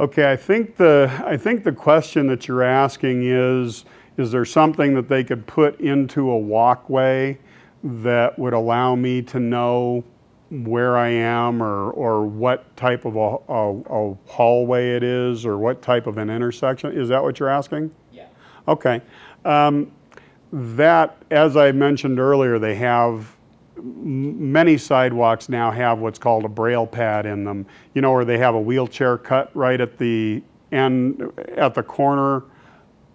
Okay, I think the question that you're asking is there something that they could put into a walkway that would allow me to know where I am, or what type of a hallway it is, or what type of an intersection? Is that what you're asking? Yeah. Okay. That, as I mentioned earlier, they have, many sidewalks now have what's called a braille pad in them, you know, where they have a wheelchair cut right at the end, at the corner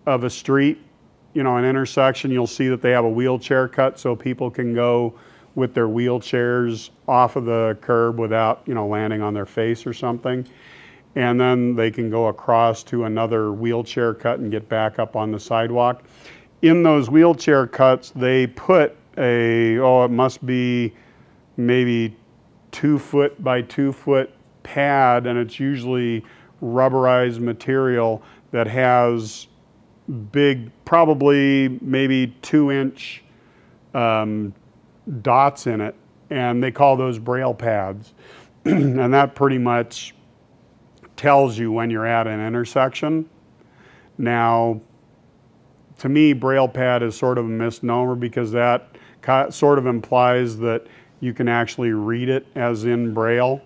of a street, you know, an intersection. You'll see that they have a wheelchair cut so people can go with their wheelchairs off of the curb without, you know, landing on their face or something. And then they can go across to another wheelchair cut and get back up on the sidewalk. In those wheelchair cuts, they put it must be maybe 2 foot by 2 foot pad, and it's usually rubberized material that has big, probably maybe 2-inch dots in it, and they call those braille pads. And that pretty much tells you when you're at an intersection. Now, to me, braille pad is sort of a misnomer, because that sort of implies that you can actually read it as in braille.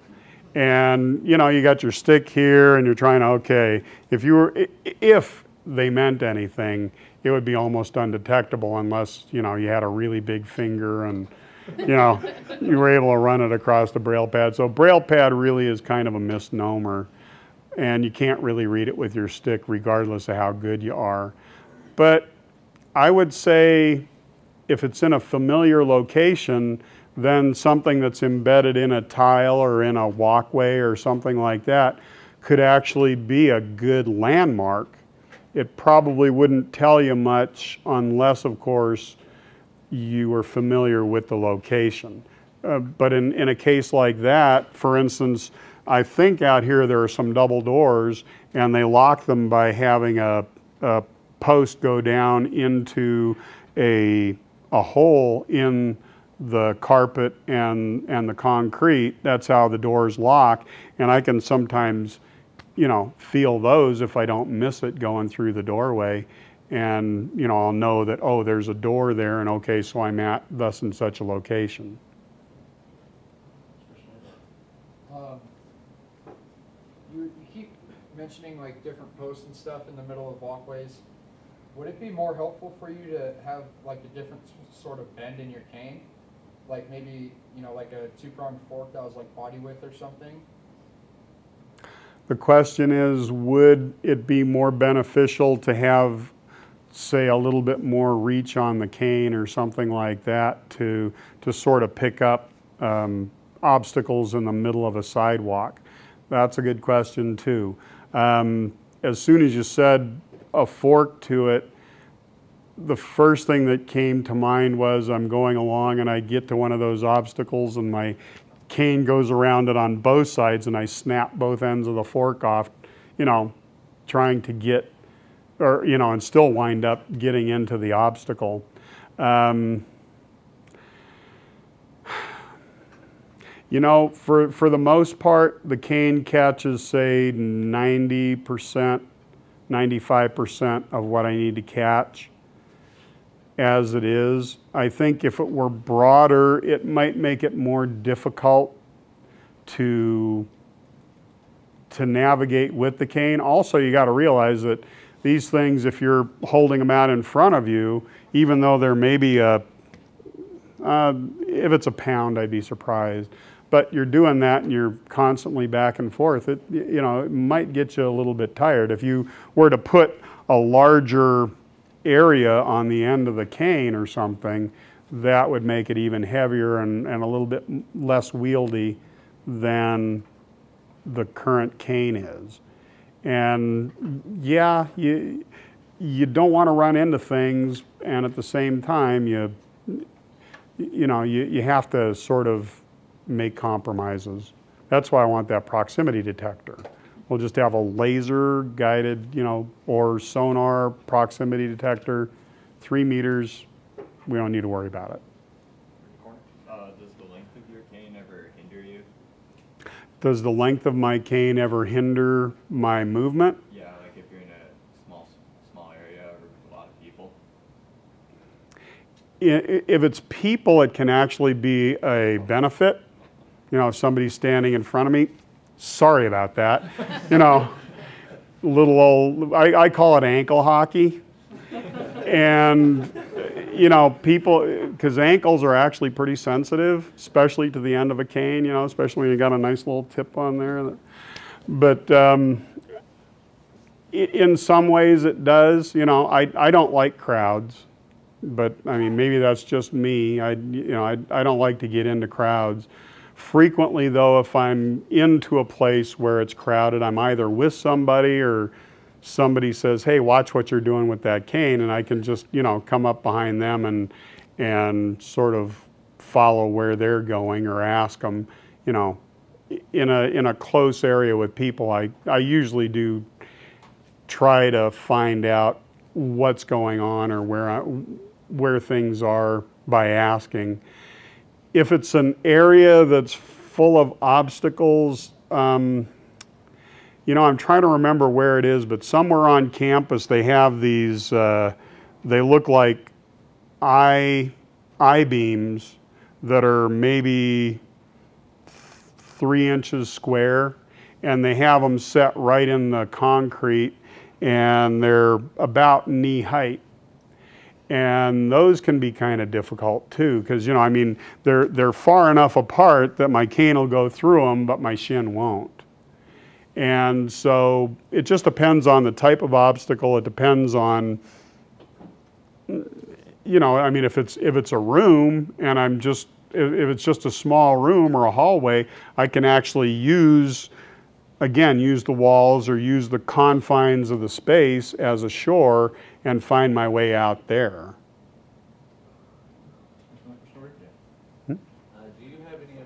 And you know, you got your stick here and you're trying to, okay, if they meant anything, it would be almost undetectable unless, you know, you had a really big finger and, you know, you were able to run it across the braille pad. So braille pad really is kind of a misnomer, and you can't really read it with your stick regardless of how good you are. But I would say if it's in a familiar location, then something that's embedded in a tile or in a walkway or something like that could actually be a good landmark. It probably wouldn't tell you much unless, of course, you were familiar with the location. But in a case like that, for instance, I think out here there are some double doors, and they lock them by having a post go down into a hole in the carpet and the concrete. That's how the doors lock, and I can sometimes, you know, feel those if I don't miss it going through the doorway. And, you know, I'll know that, oh, there's a door there, and okay, so I'm at thus and such a location. You keep mentioning like different posts and stuff in the middle of walkways. Would it be more helpful for you to have like a different sort of bend in your cane? Like maybe, you know, like a 2-pronged fork that was like body width or something? The question is, would it be more beneficial to have, say, a little bit more reach on the cane or something like that to sort of pick up obstacles in the middle of a sidewalk? That's a good question too. As soon as you said a fork to it, the first thing that came to mind was I'm going along and I get to one of those obstacles and my cane goes around it on both sides and I snap both ends of the fork off, you know, trying to get, or, you know, and still wind up getting into the obstacle. You know, for the most part, the cane catches, say, 90%, 95% of what I need to catch as it is. I think if it were broader, it might make it more difficult to navigate with the cane. Also, you got to realize that these things, if you're holding them out in front of you, even though there may be if it's a pound, I'd be surprised. But you're doing that and you're constantly back and forth. It, you know, it might get you a little bit tired. If you were to put a larger area on the end of the cane or something, that would make it even heavier and a little bit less wieldy than the current cane is. And yeah, you don't want to run into things, and at the same time, you have to sort of make compromises. That's why I want that proximity detector. We'll just have a laser guided, you know, or sonar proximity detector, 3 meters. We don't need to worry about it. Does the length of your cane ever hinder you? Does the length of my cane ever hinder my movement? Yeah, like if you're in a small area or with a lot of people. If it's people, it can actually be a benefit. You know, if somebody's standing in front of me, sorry about that. You know, little old, I call it ankle hockey. And, you know, people, because ankles are actually pretty sensitive, especially to the end of a cane, you know, especially when you got a nice little tip on there. But in some ways it does. You know, I don't like crowds, but I mean, maybe that's just me. I don't like to get into crowds. Frequently, though, if I'm into a place where it's crowded, I'm either with somebody or somebody says, hey, watch what you're doing with that cane, and I can just, you know, come up behind them and sort of follow where they're going or ask them. You know, in a close area with people, I usually do try to find out what's going on or where things are by asking. If it's an area that's full of obstacles, you know, I'm trying to remember where it is, but somewhere on campus they have these, they look like I-beams that are maybe 3 inches square, and they have them set right in the concrete, and they're about knee height. And those can be kind of difficult too, because, you know, I mean, they're far enough apart that my cane will go through them, but my shin won't. And so it just depends on the type of obstacle. It depends on, you know, I mean, if it's a room and if it's just a small room or a hallway, I can actually use the walls or use the confines of the space as a shore and find my way out there. Do you have any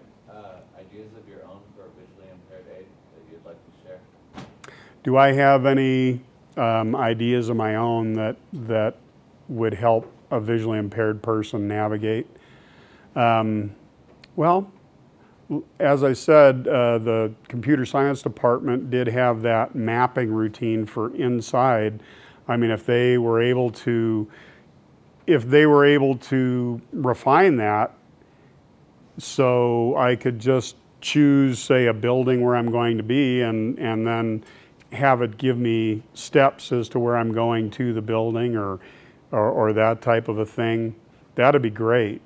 ideas of your own for visually impaired aid that you'd like to share? Do I have any ideas of my own that would help a visually impaired person navigate? Well, as I said, the computer science department did have that mapping routine for inside. I mean, if they were able to refine that, so I could just choose, say, a building where I'm going to be, and then have it give me steps as to where I'm going to the building, or that type of a thing, that'd be great.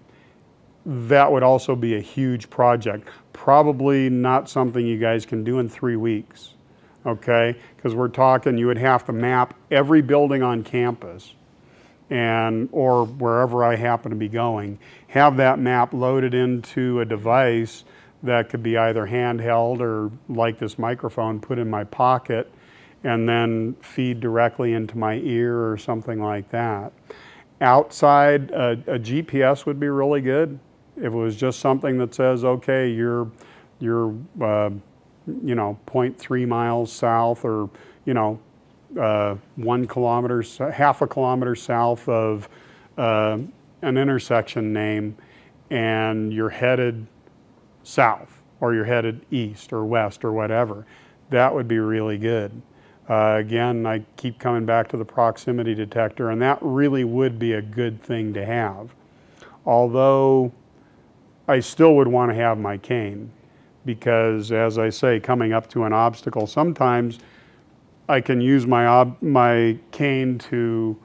That would also be a huge project. Probably not something you guys can do in 3 weeks, okay? Because we're talking, you would have to map every building on campus or wherever I happen to be going. Have that map loaded into a device that could be either handheld or, like this microphone, put in my pocket and then feed directly into my ear or something like that. Outside, a GPS would be really good. If it was just something that says, okay, you're you know, 0.3 miles south, or, you know, 1 kilometer, half a kilometer south of an intersection name, and you're headed south, or you're headed east or west or whatever, that would be really good. Again, I keep coming back to the proximity detector, and that really would be a good thing to have. Although I still would want to have my cane, because, as I say, coming up to an obstacle, sometimes I can use my cane to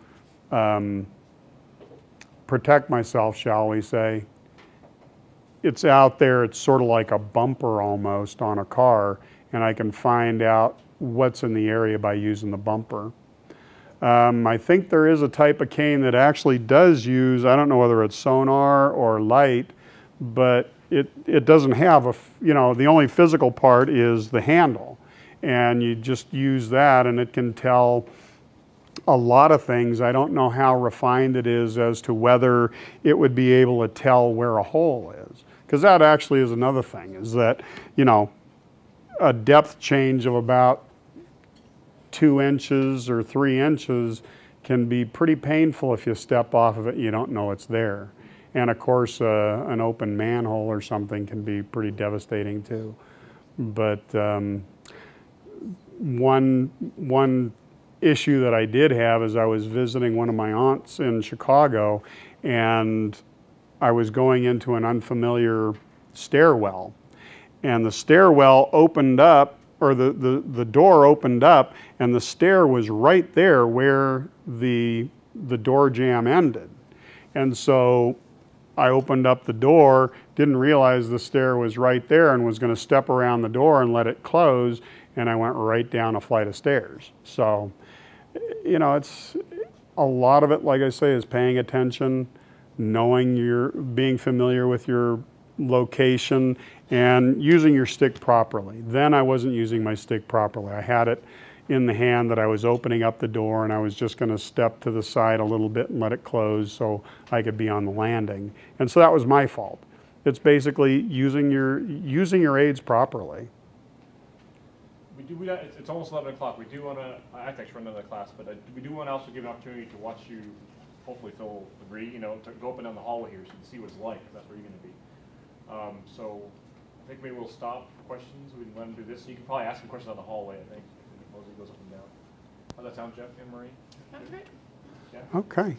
protect myself, shall we say. It's out there, it's sort of like a bumper almost on a car, and I can find out what's in the area by using the bumper. I think there is a type of cane that actually does use, I don't know whether it's sonar or light, but it doesn't have you know, the only physical part is the handle. And you just use that and it can tell a lot of things. I don't know how refined it is as to whether it would be able to tell where a hole is. Because that actually is another thing, is that, you know, a depth change of about 2 inches or 3 inches can be pretty painful if you step off of it and you don't know it's there. And of course, an open manhole or something can be pretty devastating too. But one issue that I did have is I was visiting one of my aunts in Chicago, and I was going into an unfamiliar stairwell, and the stairwell opened up, or the door opened up, and the stair was right there where the door jamb ended. And so I opened up the door, didn't realize the stair was right there, and was going to step around the door and let it close, and I went right down a flight of stairs. So, you know, it's a lot of it, like I say, is paying attention, being familiar with your location, and using your stick properly. Then I wasn't using my stick properly. I had it in the hand that I was opening up the door, and I was just going to step to the side a little bit and let it close so I could be on the landing. And so that was my fault. It's basically using your aids properly. It's almost 11 o'clock. We do want to, I have to actually run another class, but we do want to also give an opportunity to watch you, hopefully Phil will agree, you know, to go up and down the hallway here so you can see what it's like, because that's where you're going to be. So I think maybe we'll stop for questions. We can let him do this. You can probably ask him questions on the hallway, I think, as he goes up and down. How's that sound, Jeff and Marie? Sounds great. Yeah? Okay.